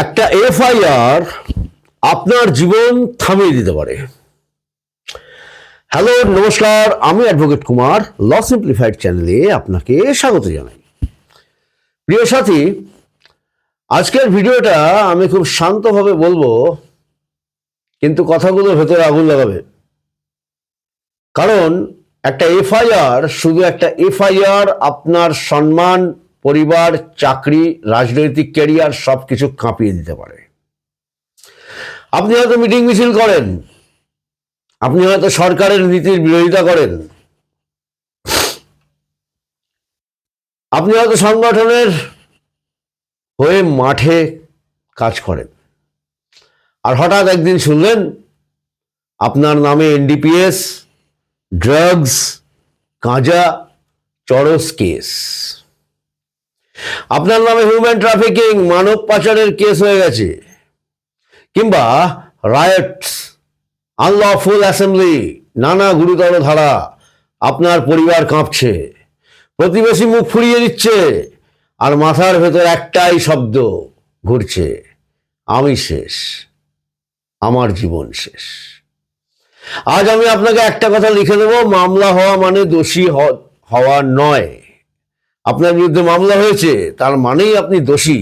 একটা এফআইআর আপনার জীবন থামিয়ে দিতে পারে। হ্যালো, নমস্কার, আমি অ্যাডভোকেট কুমার, ল সিম্পলিফাইড চ্যানেলে আপনাকে স্বাগত জানাই। প্রিয় সাথী, আজকের ভিডিওটা আমি খুব শান্তভাবে বলবো, কিন্তু কথাগুলো ভেতরে আগুন লাগাবে। কারণ একটা এফআইআর, শুধু একটা এফআইআর আপনার সম্মান, পরিবার, চাকরি, রাজনৈতিক ক্যারিয়ার সবকিছু কাঁপিয়ে দিতে পারে। আপনি হয়তো মিটিং মিছিল করেন, আপনি হয়তো সরকারের নীতির বিরোধিতা করেন, আপনি হয়তো সংগঠনের হয়ে মাঠে কাজ করেন, আর হঠাৎ একদিন শুনলেন আপনার নামে এনডিপিএস, ড্রাগস, গাঁজা, চরস কেস। আপনার নামে হিউম্যান ট্রাফিকিং, মানব পাচারের কেস হয়ে গেছে, কিংবা রায়টস, আনলফুল অ্যাসেম্বলি, নানা গুরুতর ধারা। আপনার পরিবার কাঁপছে, প্রতিবেশী মুখ ফুরিয়ে দিচ্ছে, আর মাথার ভেতর একটাই শব্দ ঘুরছে, আমি শেষ, আমার জীবন শেষ। আজ আমি আপনাকে একটা কথা লিখে দেব, মামলা হওয়া মানে দোষী হওয়া নয়। আপনার বিরুদ্ধে মামলা হয়েছে তার মানেই আপনি দোষী,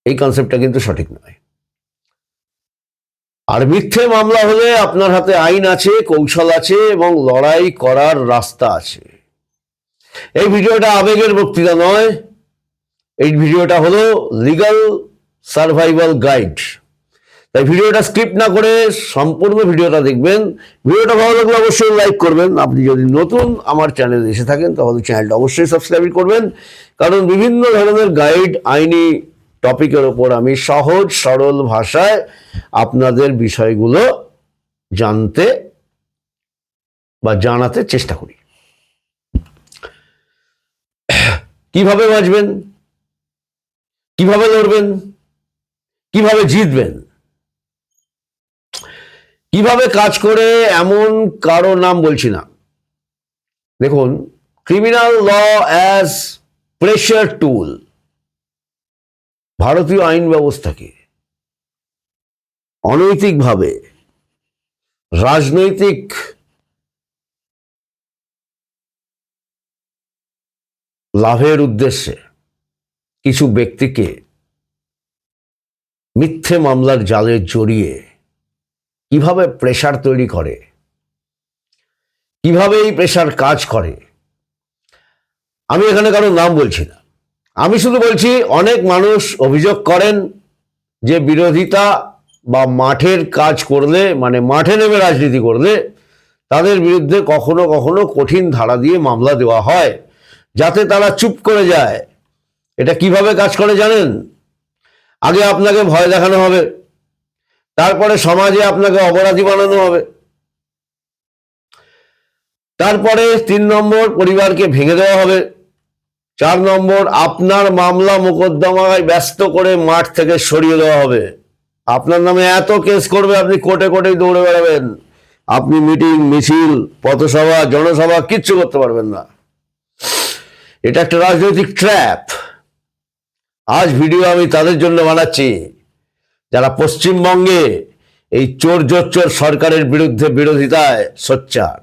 এই কনসেপ্টটা কিন্তু সঠিক নয়। আর মিথ্যে মামলা হলে আপনার হাতে আইন আছে, কৌশল আছে, এবং লড়াই করার রাস্তা আছে। এই ভিডিওটা আবেগের বক্তৃতা নয়, এই ভিডিওটা হলো লিগ্যাল সার্ভাইভাল গাইড। তাই ভিডিওটা স্ক্রিপ্ট না করে সম্পূর্ণ ভিডিওটা দেখবেন। ভিডিওটা ভালো লাগলে অবশ্যই লাইক করবেন। আপনি যদি নতুন আমার চ্যানেলে এসে থাকেন তাহলে চ্যানেলটা অবশ্যই সাবস্ক্রাইব করবেন, কারণ বিভিন্ন ধরনের গাইড, আইনি টপিকের ওপর আমি সহজ সরল ভাষায় আপনাদের বিষয়গুলো জানতে বা জানাতে চেষ্টা করি। কিভাবে বাঁচবেন, কিভাবে লড়বেন, কিভাবে জিতবেন, কিভাবে কাজ করে, এমন কারো নাম বলছি না। দেখুন, ক্রিমিনাল ল অ্যাজ প্রেশার টুল ভারতীয় আইন ব্যবস্থাকে অনৈতিকভাবে রাজনৈতিক লাভের উদ্দেশ্যে কিছু ব্যক্তিকে মিথ্যে মামলার জালে জড়িয়ে কিভাবে প্রেশার তৈরি করে, কিভাবে এই প্রেশার কাজ করে, আমি এখানে কারো নাম বলছি না। আমি শুধু বলছি, অনেক মানুষ অভিযোগ করেন যে বিরোধিতা বা মাঠের কাজ করলে, মানে মাঠে নেমে রাজনীতি করলে, তাদের বিরুদ্ধে কখনো কখনো কঠিন ধারা দিয়ে মামলা দেওয়া হয় যাতে তারা চুপ করে যায়। এটা কিভাবে কাজ করে জানেন? আগে আপনাকে ভয় দেখানো হবে, তারপরে সমাজে আপনাকে অপরাধী বানানো হবে, তারপরে 3 নম্বর পরিবারকে ভেঙে দেওয়া হবে, 4 নম্বর আপনার মামলা মোকদ্দমায় ব্যস্ত করে মাঠ থেকে সরিয়ে দেওয়া হবে। আপনার নামে এত কেস করবে, আপনি কোর্টে কোর্টেই দৌড়ে বেড়াবেন। আপনি মিটিং, মিছিল, পথসভা, জনসভা কিচ্ছু করতে পারবেন না। এটা একটা রাজনৈতিক ট্র্যাপ। আজ ভিডিও আমি তাদের জন্য বানাচ্ছি যারা পশ্চিমবঙ্গে এই চোর জোচ্চোর সরকারের বিরুদ্ধে বিরোধিতায় সোচ্চার।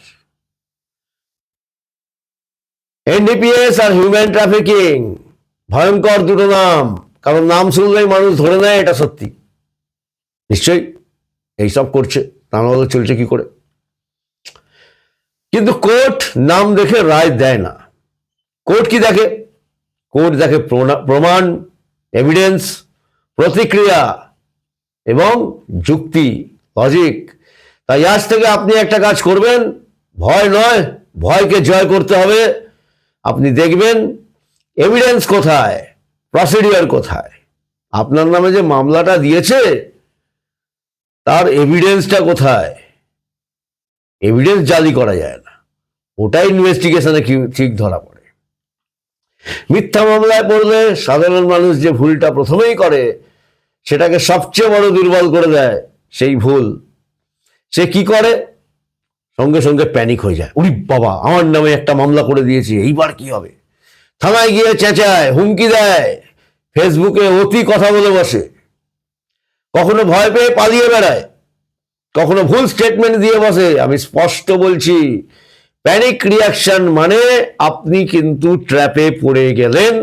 এনডিপিএস আর হিউম্যান ট্রাফিকিং ভয়ঙ্কর দুটো নাম, কারণ নাম শুনলেই মানুষ ধরে নেয় এটা সত্যি। নিশ্চয়ই এইসব করছে, তা নাহলে চলছে কি করে? কিন্তু কোর্ট নাম দেখে রায় দেয় না। কোর্ট কি দেখে? কোর্ট দেখে প্রমাণ, এভিডেন্স, প্রতিক্রিয়া এবং যুক্তি, লজিক। তাই আজ থেকে আপনি একটা কাজ করবেন, ভয় নয়, ভয়কে জয় করতে হবে। আপনি দেখবেন এভিডেন্স কোথায়, প্রসিডিওর কোথায়। আপনার নামে যে মামলাটা দিয়েছে তার এভিডেন্সটা কোথায়? এভিডেন্স জালি করা যায় না, ওটা ইনভেস্টিগেশনে ঠিক ধরা পড়ে। মিথ্যা মামলায় পড়লে সাধারণ মানুষ যে ভুলটা প্রথমেই করে সেটাকে সবচেয়ে বড় দুর্বল করে দেয়। সেই ভুল সে কি করে? সঙ্গে সঙ্গে প্যানিক হয়ে যায়, উরি বাবা, আমার নামে একটা মামলা করে দিয়েছি, এইবার কি হবে? থানায় গিয়ে চেঁচায়, হুমকি দেয়, ফেসবুকে অতি কথা বলে বসে, কখনো ভয় পেয়ে পালিয়ে বেড়ায়, কখনো ভুল স্টেটমেন্ট দিয়ে বসে। আমি স্পষ্ট বলছি, প্যানিক রিয়াকশন মানে আপনি কিন্তু ট্র্যাপে পড়ে গেলেন,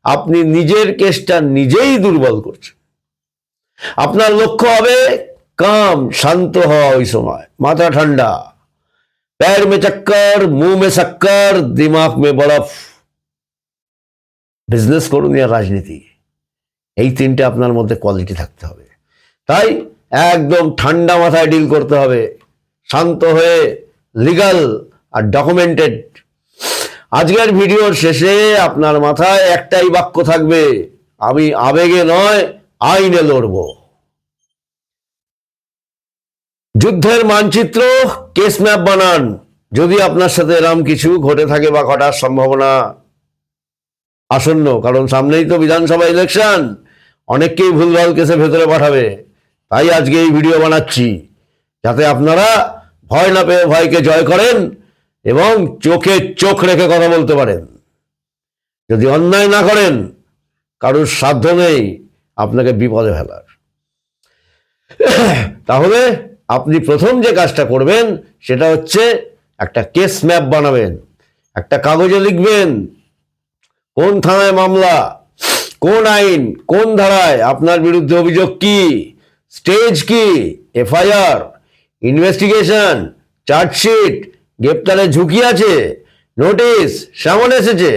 আপনি নিজের কেসটা নিজেই দুর্বল করছেন। আপনার লক্ষ্য হবে কাম, শান্ত হওয়া, ওই সময় মাথা ঠান্ডা, पैर में चक्कर, मुंह में शक्कर, दिमाग में बर्फ। বিজনেস করুন আর রাজনীতি, এই তিনটে আপনার মধ্যে কোয়ালিটি থাকতে হবে। তাই একদম ঠান্ডা মাথায় ডিল করতে হবে, শান্ত হয়ে, লিগাল আর ডকুমেন্টেড। আজকের ভিডিওর শেষে আপনার মাথায় একটাই বাক্য থাকবে, আমি আবেগে নয় আইনে লড়ব। যুদ্ধের মানচিত্র, কেস ম্যাপ বানান। যদি আপনার সাথে এরকম কিছু ঘটে থাকে বা ঘটার সম্ভাবনা আসন্ন, কারণ সামনেই তো বিধানসভা ইলেকশন, অনেককেই ভুলভাল কেসে ভেতরে পাঠাবে। তাই আজকে এই ভিডিও বানাচ্ছি, যাতে আপনারা ভয় না পেয়ে ভয়কে জয় করেন এবং চোখে চোখ রেখে কথা বলতে পারেন। যদি অন্যায় না করেন, কারোর সাধ্য নেই আপনাকে বিপদে ফেলার। তাহলে আপনি প্রথম যে কাজটা করবেন সেটা হচ্ছে একটা কেস ম্যাপ বানাবেন, একটা কাগজে লিখবেন কোন থানায় মামলা, কোন আইন, কোন ধারায় আপনার বিরুদ্ধে অভিযোগ কি, স্টেজ কি, এফআইআর, ইনভেস্টিগেশন, চার্জশিট, গ্রেপ্তারের ঝুঁকি আছে, নোটিশ, সামন এসেছে।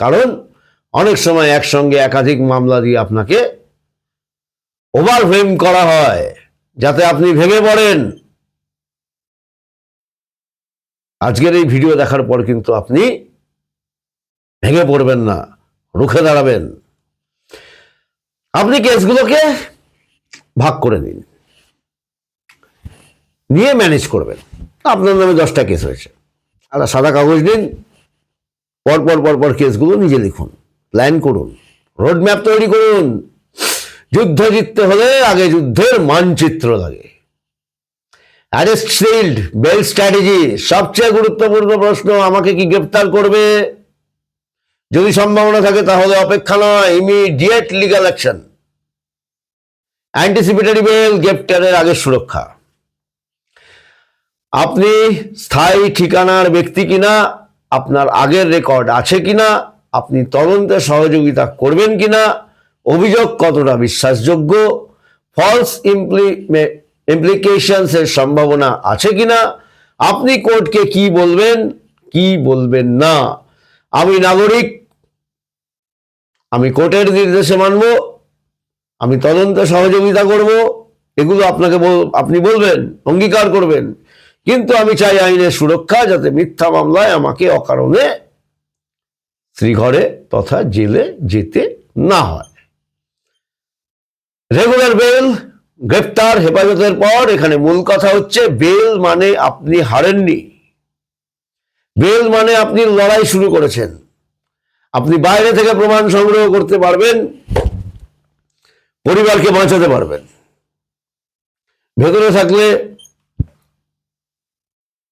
কারণ অনেক সময় একসঙ্গে একাধিক মামলা দিয়ে আপনাকে ওভারওয়েম করা হয়, যাতে আপনি ভেঙে পড়েন। আজকের এই ভিডিও দেখার পর কিন্তু আপনি ভেঙে পড়বেন না, রুখে দাঁড়াবেন। আপনি কেসগুলোকে ভাগ করে নিন, নিয়ে ম্যানেজ করবেন। আপনার নামে 10টা কেস হয়েছে, আর সাদা কাগজ নিন, পরপর পরপর কেসগুলো নিজে লিখুন, প্ল্যান করুন, রোড ম্যাপ তৈরি করুন। যুদ্ধ জিততে হলে আগে যুদ্ধের মানচিত্র লাগে। অ্যারেস্ট শিল্ড, বেল স্ট্র্যাটেজি, সবচেয়ে গুরুত্বপূর্ণ প্রশ্ন, আমাকে কি গ্রেপ্তার করবে? যদি সম্ভাবনা থাকে তাহলে অপেক্ষা নয়, immediate legal action. Anticipatory bail, গ্রেপ্তারের আগে সুরক্ষা। আপনি স্থায়ী ঠিকানার ব্যক্তি কিনা, আপনার আগের রেকর্ড আছে কিনা, আপনি তদন্তে সহযোগিতা করবেন কিনা, অভিযোগ কতটা বিশ্বাসযোগ্য, ফলস ইমপ্লিকেশনস এর সম্ভাবনা আছে কিনা, আপনি কোর্টকে কি বলবেন, কি বলবেন না। আমি নাগরিক, আমি কোর্টের নির্দেশে মানব, আমি তদন্তে সহযোগিতা করব, এগুলো আপনি বলবেন, অঙ্গীকার করবেন। কিন্তু আমি চাই আইনের সুরক্ষা, যাতে মিথ্যা মামলায় আমাকে অকারণে শ্রীঘরে তথা জেলে যেতে না হয়। রেগুলার বেল, গ্রেপ্তার, হেফাজতের পর। এখানে মূল কথা হচ্ছে, বেল মানে আপনি হারেননি, বেল মানে আপনি লড়াই শুরু করেছেন। আপনি বাইরে থেকে প্রমাণ সংগ্রহ করতে পারবেন, পরিবারকে বাঁচাতে পারবেন। ভেতরে থাকলে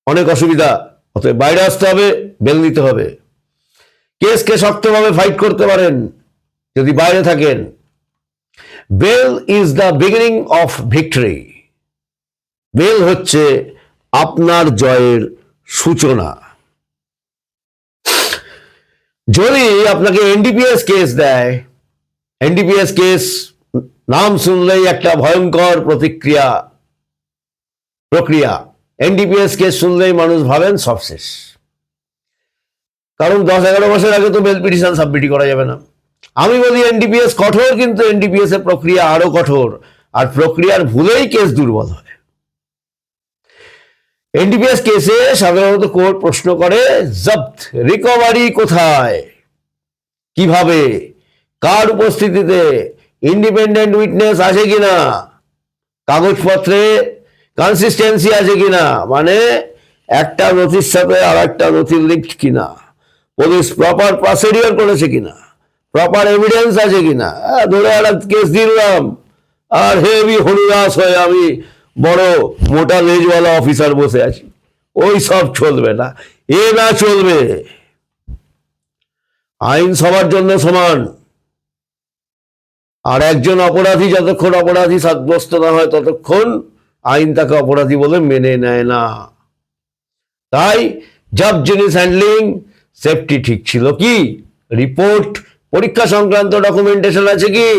অনেক অসুবিধা, অতএব বাইরে আসতে হবে, বেল নিতে হবে। কেসকে শক্তভাবে ফাইট করতে পারেন যদি বাইরে থাকেন। Bail is the beginning of victory. Bail হচ্ছে আপনার জয়ের সূচনা। যদি আপনাকে এনডিপিএস কেস দেয়, এনডিপিএস কেস নাম শুনলেই একটা ভয়ঙ্কর প্রক্রিয়া। এনডিপিএস কেস শুনলেই মানুষ ভাবেন সব শেষ, কারণ 10-11 মাসের আগে তো বেল পিটিশন সাবমিট করা যাবে না। আমি বলি এনডিপিএস কঠোর, কিন্তু এনডিপিএস এর প্রক্রিয়া আরো কঠোর, আর প্রক্রিয়ার ভুলেই কেস দুর্বল হয়। এনডিপিএস কেসে সাধারণত কোর্ট প্রশ্ন করে, জব্দ, রিকভারি কোথায়, কিভাবে, কার উপস্থিতিতে, ইন্ডিপেন্ডেন্ট উইটনেস আছে কিনা, কাগজপত্রে কনসিস্টেন্সি আছে কিনা, মানে একটা নথির সাথে আর একটা নথির লিঙ্ক কিনা, পুলিশ প্রপার প্রসিডিওর করেছে কিনা, প্রপার এভিডেন্স আছে কিনা। ধরে একটা কেস দিলাম আর হেভি হরিদাস হয়ে আমি বড় মোটা লেজওয়ালা অফিসার বসে আছি, ওই সব চলবে না। এ না চলবে, আইন সবার জন্য সমান। আর একজন অপরাধী যতক্ষণ অপরাধী সাব্যস্ত না হয় ততক্ষণ আইন তাকে অপরাধী বলে মেনে নেয় না। তাই জব জিনিস হ্যান্ডলিং, সেফটি ঠিক ছিল কি, রিপোর্ট, পরীক্ষা সংক্রান্ত ডকুমেন্টেশন আছে কি,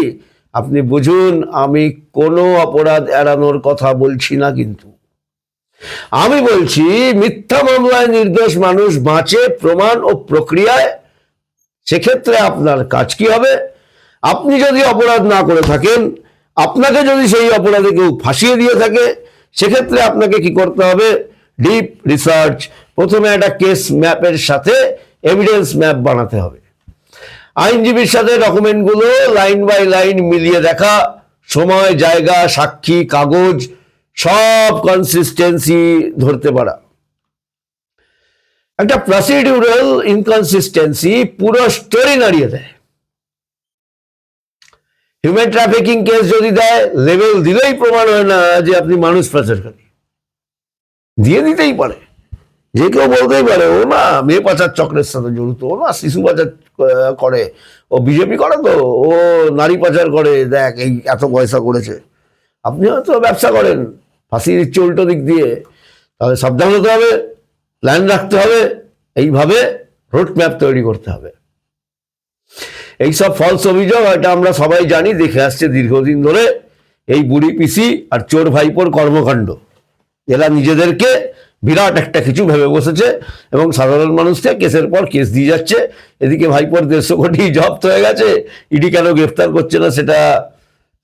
আপনি বুঝুন আমি কোনো অপরাধ এড়ানোর কথা বলছি না, কিন্তু আমি বলছি মিথ্যা মামলায় নির্দোষ মানুষ বাঁচে প্রমাণ ও প্রক্রিয়ায়। সেক্ষেত্রে আপনার কাজ কি হবে? আপনি যদি অপরাধ না করে থাকেন, আপনাকে যদি সেই অপরাধে কেউ ফাঁসিয়ে দিয়ে থাকে, সেক্ষেত্রে আপনাকে কি করতে হবে? ডিপ রিসার্চ, প্রথমে একটা কেস ম্যাপের সাথে এভিডেন্স ম্যাপ বানাতে হবে। আইনজীবীর সাথে ডকুমেন্টগুলো লাইন বাই লাইন মিলিয়ে দেখা, সময়, জায়গা, সাক্ষী, কাগজ সব কনসিস্টেন্সি ধরতে পারা। একটা প্রসিডিউরাল ইনকনসিস্টেন্সি পুরো স্টোরি নাড়িয়ে দেয়। হিউম্যান ট্রাফিকিং কেস যদি দেয়, লেভেল দিলেই প্রমাণ হয় না যে আপনি মানুষ পাচারকারী। দিয়ে দিতেই পারে, যে কেউ বলতেই পারে ও না মেয়ে পাচার চক্রের সাথে জড়িত, ও না শিশু পাচার করে, ও বিজেপি করে, তো ও নারী পাচার করে, দেখ এই এত পয়সা করেছে। আপনি হয়তো ব্যবসা করেন, ফাঁসি দিচ্ছে উল্টো দিক দিয়ে, তাহলে সাবধান হতে হবে, প্ল্যান রাখতে হবে, এইভাবে রোড ম্যাপ তৈরি করতে হবে। এইসব ফলস অভিযোগ এটা আমরা সবাই জানি, দেখে আসছে দীর্ঘদিন ধরে। এই বুড়ি পিসি আর চোর ভাইপোর কর্মকাণ্ড, এরা নিজেদেরকে বিরাট একটা কিছু ভেবে বসেছে এবং সাধারণ মানুষকে কেসের পর কেস দিয়ে যাচ্ছে। এদিকে ভাইপোর 150 কোটি জব্দ হয়ে গেছে, ইডি কেন গ্রেফতার করছে না সেটা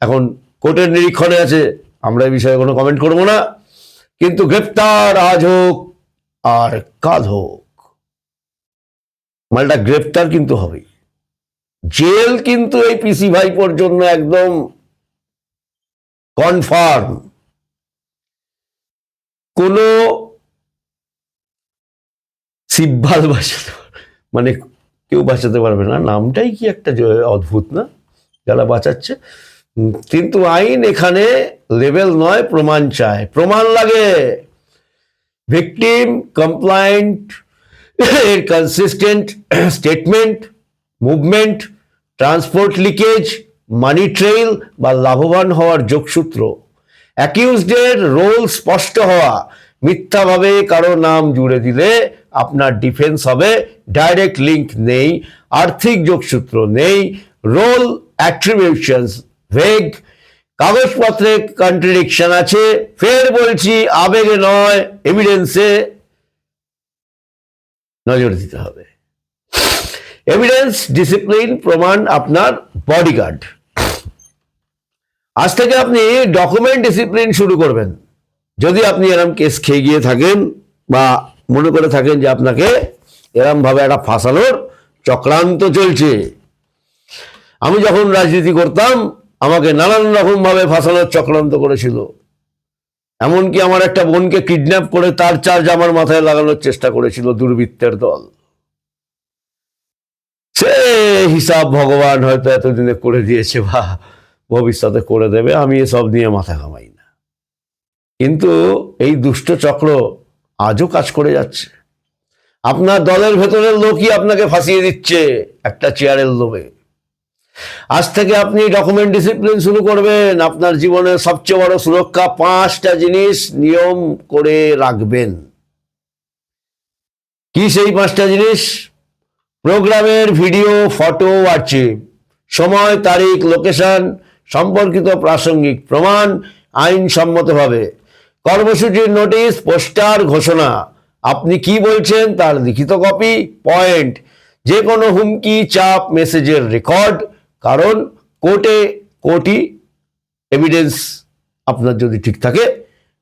এখন কোর্টের নিরীক্ষণে আছে, আমরা এই বিষয়ে কোনো কমেন্ট করব না। কিন্তু গ্রেফতার আজ হোক আর কাল হোক, মালটা গ্রেফতার কিন্তু হবেই। জেল কিন্তু এই পিসি ভাইপোর জন্য একদম কনফার্ম। কোন সিব্বাল বাঁচাতে, মানে কেউ বাঁচাতে পারবে না, নামটাই কি একটা অদ্ভুত না, যারা বাঁচাচ্ছে। কিন্তু আইন এখানে লেভেল নয়, প্রমাণ চায়, প্রমাণ লাগে। ভিকটিম কমপ্লায়েন্ট এর consistent statement, movement, transport leakage, money trail বা লাভবান হওয়ার যোগসূত্র, অ্যাকিউজডের রোল স্পষ্ট হওয়া। মিথ্যাভাবে কারো নাম জুড়ে দিলে আপনার ডিফেন্স হবে ডাইরেক্ট লিঙ্ক নেই, আর্থিক যোগসূত্র নেই, রোল অ্যাট্রিবিউশনস ভেগ, কাগজপত্রে কন্ট্রাডিকশন আছে। ফের বলছি, আবেগে নয় এভিডেন্সে নজর দিতে হবে। এভিডেন্স, ডিসিপ্লিন, প্রমাণ আপনার বডিগার্ড। আজ থেকে আপনি ডকুমেন্ট ডিসিপ্লিন শুরু করবেন। যদি আপনি এরম কেস খেয়ে গিয়ে থাকেন বা মনে করে থাকেন যে আপনাকে এরম ভাবে একটা ফাঁসানোর চক্রান্ত চলছে। আমি যখন রাজনীতি করতাম আমাকে নানান রকম ভাবে ফাঁসানোর চক্রান্ত করেছিল, এমনকি আমার একটা বোনকে কিডন্যাপ করে তার চার্জ আমার মাথায় লাগানোর চেষ্টা করেছিল দুর্বৃত্তের দল। সে হিসাব ভগবান হয়তো এতদিনে করে দিয়েছে বা ভবিষ্যতে করে দেবে, আমি এসব নিয়ে মাথা ঘামাই না। কিন্তু এই দুষ্ট চক্র আজও কাজ করে যাচ্ছে। আপনার দলের ভেতরের লোকই আপনাকে ফাঁসিয়ে দিচ্ছে একটা চেয়ারের লোভে। আজ থেকে আপনি ডকুমেন্ট ডিসিপ্লিন শুরু করবেন। আপনার জীবনের সবচেয়ে বড় সুরক্ষা 5টা জিনিস নিয়ম করে রাখবেন। কি সেই 5টা জিনিস? প্রোগ্রামের ভিডিও, ফটো, আর্চিভ, সময়, তারিখ, লোকেশন, সম্পর্কিত প্রাসঙ্গিক প্রমাণ আইনসম্মতভাবে, কর্মসূচির নোটিশ, পোস্টার, ঘোষণা, আপনি কি বলছেন তার লিখিত কপি, পয়েন্ট, যে কোনো হুমকি, চাপ, মেসেজের রেকর্ড। কারণ কোর্টই এভিডেন্স আপনার যদি ঠিক থাকে,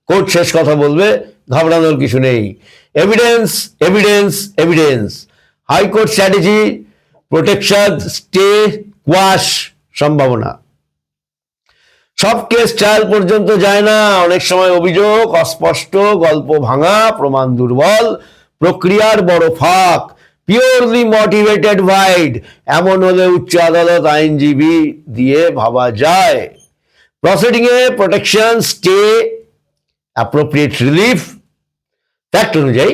কোর্ট শেষ কথা বলবে, ঘাবড়ানোর কিছু নেই। Evidence, evidence, evidence. High court strategy, protection, stay, quash সম্ভাবনা। সব কেস ট্রায়াল পর্যন্ত যায় না, অনেক সময় অভিযোগ অস্পষ্ট, গল্প ভাঙা, প্রমাণ দুর্বল, প্রক্রিয়ার বড় ফাঁক, পিওরলি মোটিভেটেড ভাইড। এমন হলে উচ্চ আদালত আইনজীবী দিয়ে ভাবা যায়। প্রসিডিং এ protection, stay, appropriate relief. Fact অনুযায়ী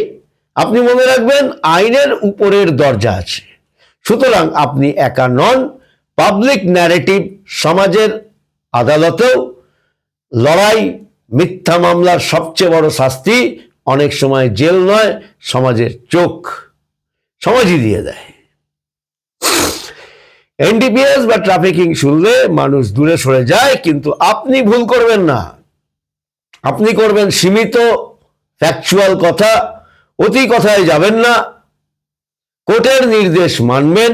আপনি মনে রাখবেন আইনের উপরের দরজা আছে, সুতরাং আপনি একা নন। পাবলিক ন্যারেটিভ সমাজের আদালতেও লড়াই, মিথ্যা মামলার সবচেয়ে বড় শাস্তি অনেক সময় জেল নয়, সমাজের চোখ, সমাজই দিয়ে দেয়। এনডিপিএস বা ট্রাফিকিং শুনলে মানুষ দূরে সরে যায়, কিন্তু আপনি ভুল করবেন না। আপনি করবেন সীমিত ফ্যাকচুয়াল কথা, অতি কথায় যাবেন না, কোর্টের নির্দেশ মানবেন,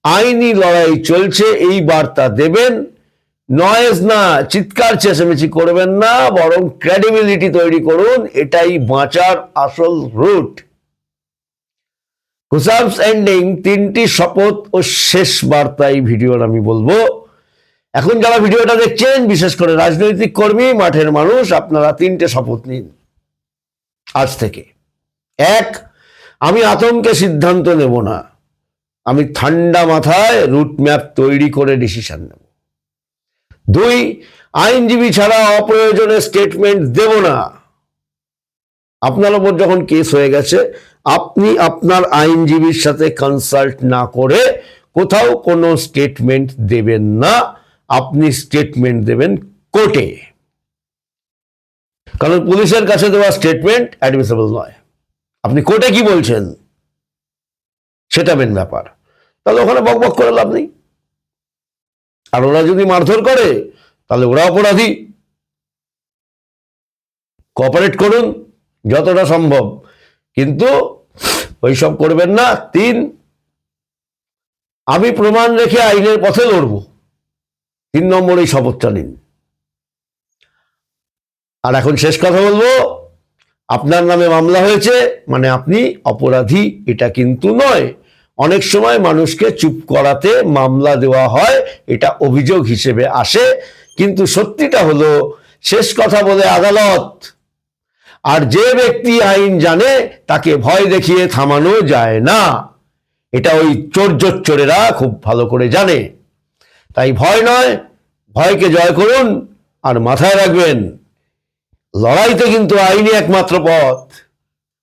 আইনি লড়াই চলছে এই বার্তা দেবেন, নয়েজ না, চিৎকার চেঁচামেচি করবেন না, বরং ক্রেডিবিলিটি তৈরি করুন। এটাই বাঁচার আসল রুট। গুজরাটস এন্ডিং, 3টি শপথ ও শেষ বার্তা এই ভিডিওর আমি বলবো। এখন যারা ভিডিওটা দেখছেন, বিশেষ করে রাজনৈতিক কর্মী, মাঠের মানুষ, আপনারা 3টে শপথ নিন আজ থেকে। 1, আমি আতঙ্কে সিদ্ধান্ত নেব না, আমি ঠান্ডা মাথায় রুট ম্যাপ তৈরি করে ডিসিশন নেব। 2, আইনজীবী ছাড়া অপ্রয়োজনে স্টেটমেন্ট দেব না। আপনার ওপর যখন কেস হয়ে গেছে, আপনি আপনার আইনজীবীর সাথে কনসাল্ট না করে কোথাও কোনো স্টেটমেন্ট দেবেন না। আপনি স্টেটমেন্ট দেবেন কোর্টে, কারণ পুলিশের কাছে দেওয়া স্টেটমেন্ট অ্যাডমিসেবল নয়। আপনি কোর্টে কি বলছেন সেটা মেন ব্যাপার। তাহলে ওখানে বকবক করে লাভ নেই। আর ওরা যদি মারধর করে তাহলে ওরা অপরাধী। কোঅপারেট করুন যতটা সম্ভব, কিন্তু ওইসব করবেন না। 3, আমি প্রমাণ রেখে আইনের পথে লড়ব। 3 নম্বর এই শপথটা নিন। আর এখন শেষ কথা বলবো, আপনার নামে মামলা হয়েছে মানে আপনি অপরাধী এটা কিন্তু নয়। অনেক সময় মানুষকে চুপ করাতে মামলা দেওয়া হয়, এটা অভিযোগ হিসেবে আসে, কিন্তু সত্যিটা হলো শেষ কথা বলে আদালত। আর যে ব্যক্তি আইন জানে তাকে ভয় দেখিয়ে থামানো যায় না, এটা ওই চোরেরা খুব ভালো করে জানে। তাই ভয় নয়, ভয়কে জয় করুন। আর মাথায় রাখবেন, লড়াইতে কিন্তু আইনই একমাত্র পথ।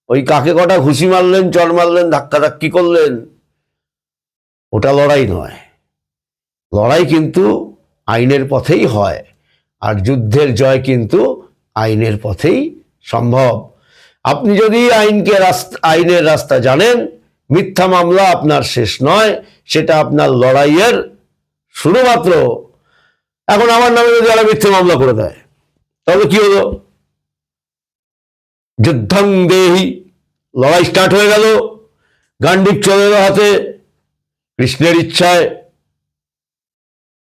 ওই কাকে কটা ঘুষি মারলেন, চড় মারলেন, ধাক্কাধাক্কি করলেন, ওটা লড়াই নয়। লড়াই কিন্তু আইনের পথেই হয়, আর যুদ্ধের জয় কিন্তু আইনের পথেই সম্ভব। আপনি যদি আইনের রাস্তা জানেন, মিথ্যা মামলা আপনার শেষ নয়, সেটা আপনার লড়াইয়ের শুরু মাত্র। এখন আমার নামে যদি যারা মিথ্যে মামলা করে দেয়, তাহলে কি হলো? যুদ্ধং দেহি, লড়াই স্টার্ট হয়ে গেল, গান্ডিব চলে এলো হাতে। কৃষ্ণের ইচ্ছায়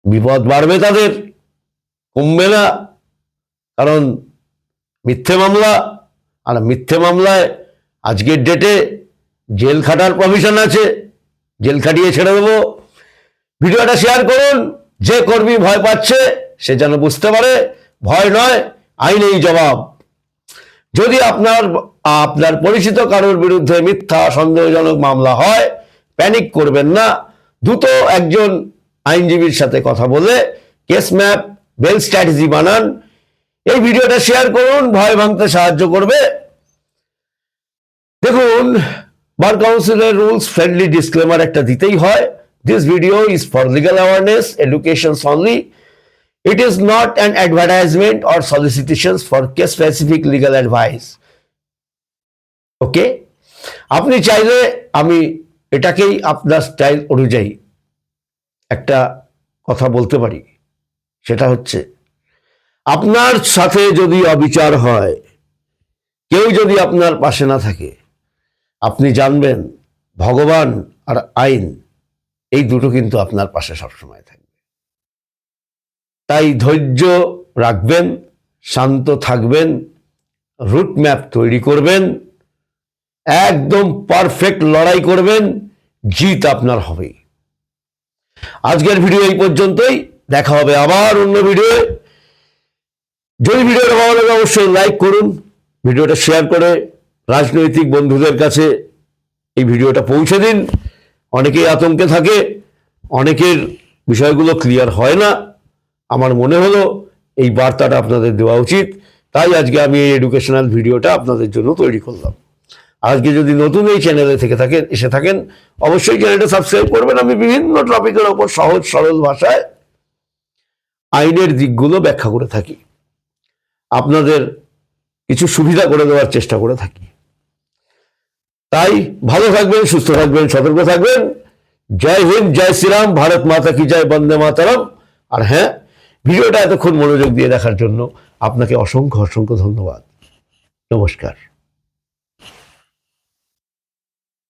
বিপদ বাড়বে, তাদের কমবে না, কারণ মিথ্যে মামলা। আর মিথ্যে মামলায় আজকের ডেটে জেল খাটার প্রভিশন আছে, জেল খাটিয়ে ছেড়ে দেবো। ভিডিওটা শেয়ার করুন, যে কর্মী ভয় পাচ্ছে সে যেন বুঝতে পারে ভয় নয়, আইনেই জবাব। যদি আপনার পরিচিত কারোর বিরুদ্ধে মিথ্যা সন্দেহজনক মামলা হয়, প্যানিক করবেন না, দ্রুত একজন আইনজীবীর সাথে কথা বলে কেস ম্যাপ, বেল স্ট্র্যাটেজি বানান। এই ভিডিওটা শেয়ার করুন, ভয় ভাঙতে সাহায্য করবে। দেখুন, বার কাউন্সিলের রুলস ফ্রেন্ডলি ডিসক্লেমার একটা দিতেই হয়। This video is for legal awareness education only. It is not an advertisement or solicitations for case specific legal advice. ওকে, আপনি চাইলে আমি এটাকেই আপনার স্টাইল অনুযায়ী একটা কথা বলতে পারি। সেটা হচ্ছে, আপনার সাথে যদি অবিচার হয়, কেউ যদি আপনার পাশে না থাকে, আপনি জানবেন ভগবান আর আইন এই দুটো কিন্তু আপনার পাশে সবসময় থাকে। তাই ধৈর্য রাখবেন, শান্ত থাকবেন, রুট ম্যাপ তৈরি করবেন, একদম পারফেক্ট লড়াই করবেন, জিত আপনার হবেই। আজকের ভিডিও এই পর্যন্তই, দেখা হবে আবার অন্য ভিডিও। যদি ভিডিওটা ভালো লাগে অবশ্যই লাইক করুন, ভিডিওটা শেয়ার করে রাজনৈতিক বন্ধুদের কাছে এই ভিডিওটা পৌঁছে দিন। অনেকেই আতঙ্কে থাকে, অনেকের বিষয়গুলো ক্লিয়ার হয় না। আমার মনে হলো এই বার্তাটা আপনাদের দেওয়া উচিত, তাই আজকে আমি এই এডুকেশনাল ভিডিওটা আপনাদের জন্য তৈরি করলাম। আজকে যদি নতুন এই চ্যানেলে এসে থাকেন, অবশ্যই চ্যানেলটা সাবস্ক্রাইব করবেন। আমি বিভিন্ন টপিকের ওপর সহজ সরল ভাষায় আইনের দিকগুলো ব্যাখ্যা করে থাকি, আপনাদের কিছু সুবিধা করে দেওয়ার চেষ্টা করে থাকি। তাই ভালো থাকবেন, সুস্থ থাকবেন, সতর্ক থাকবেন। জয় হিন্দ, জয় শ্রীরাম, ভারত মাতা কি জয়, বন্দে মাতরম। আর হ্যাঁ, ভিডিওটা এতক্ষণ মনোযোগ দিয়ে দেখার জন্য আপনাকে অসংখ্য অসংখ্য ধন্যবাদ। নমস্কার।